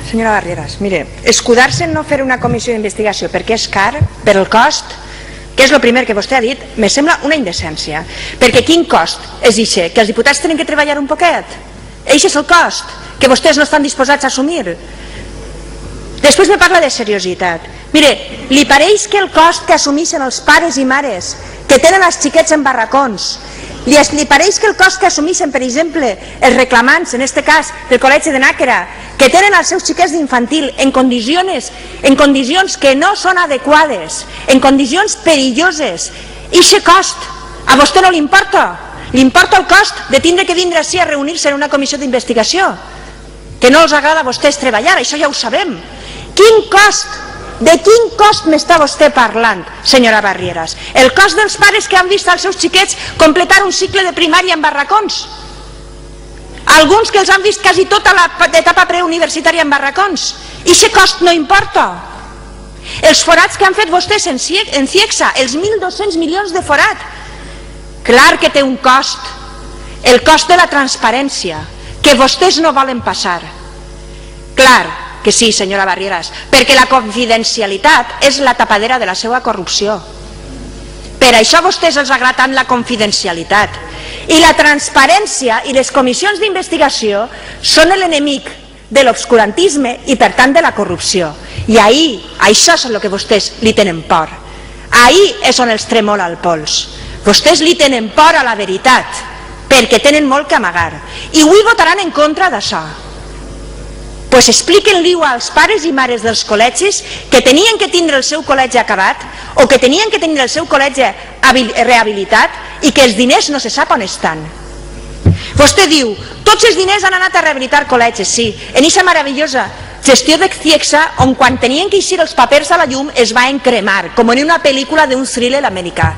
Senyora Barrieras, mire, escudar-se en no fer una comissió d'investigació perquè és car, per el cost, que és el primer que vostè ha dit, me sembla una indecència. Perquè quin cost és això? Que els diputats tenen que treballar un poquet? Eixe és el cost que vostès no estan disposats a assumir. Després me parla de seriositat. Mire, li pareix que el cost que assumeixen els pares i mares que tenen els xiquets en barracons, li pareix que el cost que assumeixen, per exemple, els reclamants, en aquest cas del Col·legi de Nàquera, que tenen els seus xiquets d'infantil en condicions que no són adequades, en condicions perilloses, i aquest cost a vostè no li importa? Li importa el cost de tindre que vindre així a reunir-se en una comissió d'investigació? Que no els agrada a vostès treballar, això ja ho sabem. Quin cost? De quin cost m'està vostè parlant, senyora Barrieras? El cost dels pares que han vist els seus xiquets completar un cicle de primària en barracons? Alguns que els han vist quasi tota l'etapa preuniversitària en barracons? I aquest cost no importa? Els forats que han fet vostès en CIECSA, els 1.200 milions de forat, clar que té un cost, el cost de la transparència, que vostès no volen passar. Clar que sí, senyora Barrieras, perquè la confidencialitat és la tapadera de la seva corrupció. Per això a vostès els agrada tant la confidencialitat. I la transparència i les comissions d'investigació són l'enemic de l'obscurantisme i per tant de la corrupció. I ahir, això és el que vostès li tenen por. Ahir és on els tremola el pols. Vostès li tenen por a la veritat, perquè tenen molt que amagar. I avui votaran en contra d'això. Doncs expliquen-li-ho als pares i mares dels col·legis que tenien que tindre el seu col·legi acabat o que tenien que tenir el seu col·legi rehabilitat i que els diners no se sap on estan. Vostè diu, tots els diners han anat a rehabilitar col·legis, sí, en aquesta meravellosa gestió de CIECSA on quan tenien que eixir els papers a la llum es va encremar, com en una pel·lícula d'un thriller americà.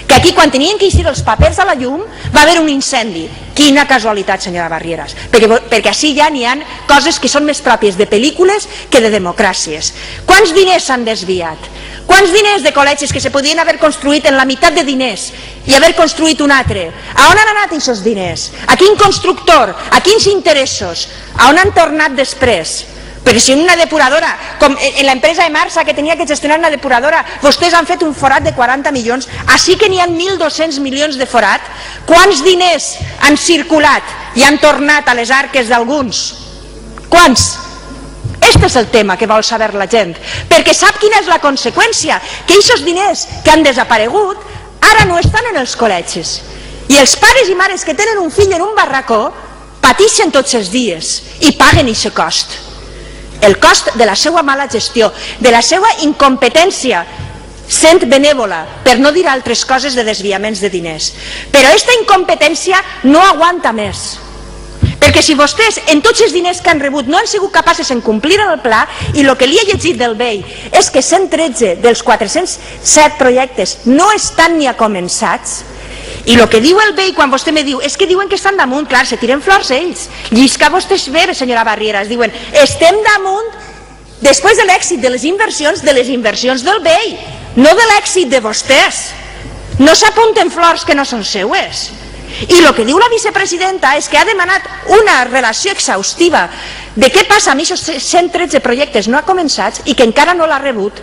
Que aquí quan tenien que eixir els papers a la llum va haver un incendi. Quina casualitat, senyora Barrieras, perquè així ja n'hi ha coses que són més pròpies de pel·lícules que de democràcies. Quants diners s'han desviat? Quants diners de col·legis que se podien haver construït en la meitat de diners i haver construït un altre? A on han anat aquests diners? A quin constructor? A quins interessos? A on han tornat després? Perquè si una depuradora, com en l'empresa de Marsa que tenia que gestionar una depuradora, vostès han fet un forat de 40 milions, així que n'hi ha 1.200 milions de forat, quants diners han circulat i han tornat a les arques d'alguns? Quants? Este és el tema que vol saber la gent, perquè sap quina és la conseqüència, que aquests diners que han desaparegut ara no estan en els col·legis. I els pares i mares que tenen un fill en un barracó pateixen tots els dies i paguen aquest cost. El cost de la seva mala gestió, de la seva incompetència, sent benèvola, per no dir altres coses de desviaments de diners. Però aquesta incompetència no aguanta més. Perquè si vostès, en tots els diners que han rebut, no han sigut capaces en complir el pla, i el que li he llegit del BEI és que 113 dels 407 projectes no estan ni a començats, i el que diu el BEI quan vostè me diu és que diuen que estan damunt, clar, se tiren flors ells. Llisca vostès bé, senyora Barrieras, diuen estem damunt després de l'èxit de les inversions del BEI, no de l'èxit de vostès. No s'apunten flors que no són seues. I el que diu la vicepresidenta és que ha demanat una relació exhaustiva de què passa amb aquests 113 projectes no començats i que encara no l'ha rebut.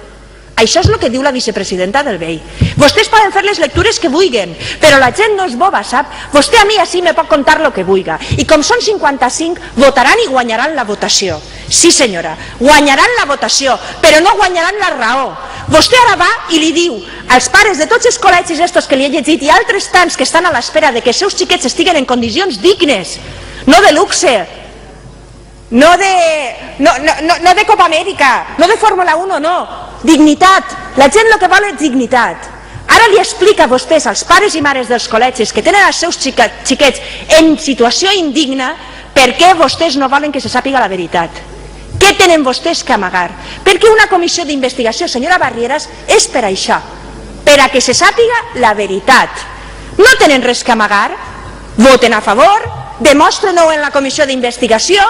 Això és el que diu la vicepresidenta del BEI. Vostès poden fer les lectures que vulguin, però la gent no és boba, sap? Vostè a mi així me pot contar el que vulga. I com són 55, votaran i guanyaran la votació. Sí, senyora, guanyaran la votació, però no guanyaran la raó. Vostè ara va i li diu als pares de tots els col·legis estos que li he llegit i altres tants que estan a l'espera de que els seus xiquets estiguen en condicions dignes, no de luxe, no de Copa Amèrica, no de Fórmula 1, no, dignitat. La gent el que vol és dignitat. Ara li explica a vostès, als pares i mares dels col·legis que tenen els seus xiquets en situació indigna, per què vostès no volen que se sàpiga la veritat. Què tenen vostès que amagar? Perquè una comissió d'investigació, senyora Barrieras, és per això, per a que se sàpiga la veritat. No tenen res que amagar, voten a favor, demostren-ho en la comissió d'investigació,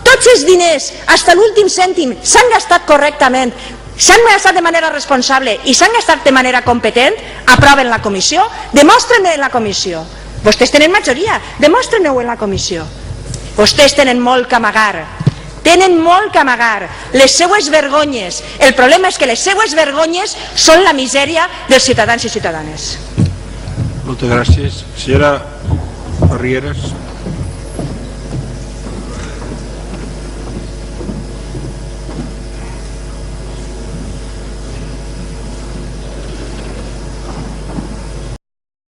tots els diners, fins a l'últim cèntim, s'han gastat correctament, s'han gastat de manera responsable i s'han gastat de manera competent, aproven la comissió, demostren-ho en la comissió. Vostès tenen majoria, demostren-ho en la comissió. Vostès tenen molt que amagar, Tenen molt que amagar, les seues vergonyes. El problema és que les seues vergonyes són la misèria dels ciutadans i ciutadanes. Moltes gràcies. Senyora Arrieras.